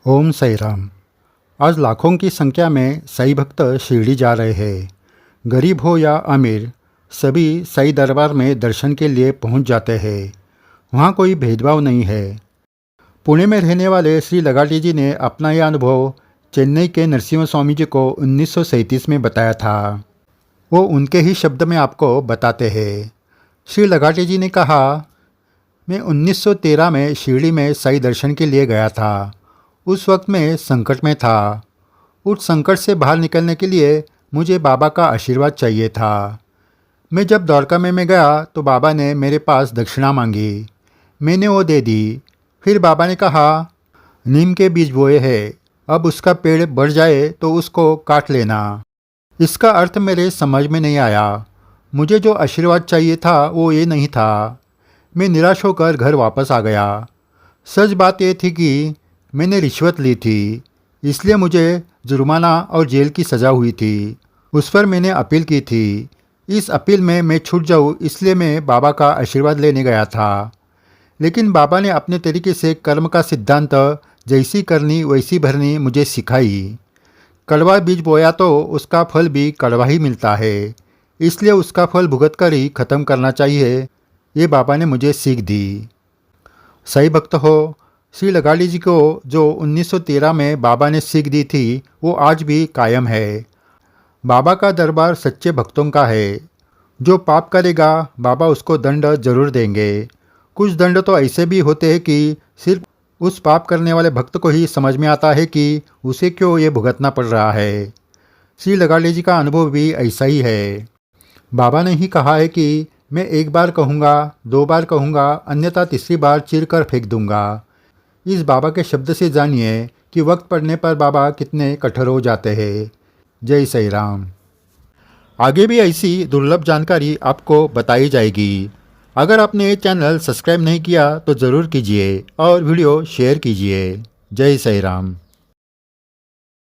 ओम साई राम। आज लाखों की संख्या में साई भक्त शिरडी जा रहे हैं। गरीब हो या अमीर, सभी साई दरबार में दर्शन के लिए पहुंच जाते हैं। वहां कोई भेदभाव नहीं है। पुणे में रहने वाले श्री लगाटी जी ने अपना यह अनुभव चेन्नई के नरसिम्हा स्वामी जी को 1937 में बताया था। वो उनके ही शब्द में आपको बताते हैं। श्री लगाटी जी ने कहा, मैं 1913 में शिरडी में साई दर्शन के लिए गया था। उस वक्त मैं संकट में था। उस संकट से बाहर निकलने के लिए मुझे बाबा का आशीर्वाद चाहिए था। मैं जब द्वारका में गया तो बाबा ने मेरे पास दक्षिणा मांगी। मैंने वो दे दी। फिर बाबा ने कहा, नीम के बीज बोए हैं, अब उसका पेड़ बढ़ जाए तो उसको काट लेना। इसका अर्थ मेरे समझ में नहीं आया। मुझे जो आशीर्वाद चाहिए था वो ये नहीं था। मैं निराश होकर घर वापस आ गया। सच बात ये थी कि मैंने रिश्वत ली थी, इसलिए मुझे जुर्माना और जेल की सज़ा हुई थी। उस पर मैंने अपील की थी। इस अपील में मैं छूट जाऊँ इसलिए मैं बाबा का आशीर्वाद लेने गया था। लेकिन बाबा ने अपने तरीके से कर्म का सिद्धांत जैसी करनी वैसी भरनी मुझे सिखाई। कड़वा बीज बोया तो उसका फल भी कड़वा ही मिलता है, इसलिए उसका फल भुगत कर ही ख़त्म करना चाहिए। ये बाबा ने मुझे सीख दी। सही भक्त हो, श्री लगाटी जी को जो 1913 में बाबा ने सीख दी थी वो आज भी कायम है। बाबा का दरबार सच्चे भक्तों का है। जो पाप करेगा बाबा उसको दंड जरूर देंगे। कुछ दंड तो ऐसे भी होते हैं कि सिर्फ उस पाप करने वाले भक्त को ही समझ में आता है कि उसे क्यों ये भुगतना पड़ रहा है। श्री लगाटी जी का अनुभव भी ऐसा ही है। बाबा ने ही कहा है कि मैं एक बार कहूँगा, 2 बार कहूँगा, अन्यथा तीसरी बार चीर कर फेंक दूँगा। इस बाबा के शब्द से जानिए कि वक्त पड़ने पर बाबा कितने कठोर हो जाते हैं। जय साई राम। आगे भी ऐसी दुर्लभ जानकारी आपको बताई जाएगी। अगर आपने ये चैनल सब्सक्राइब नहीं किया तो ज़रूर कीजिए और वीडियो शेयर कीजिए। जय साई राम।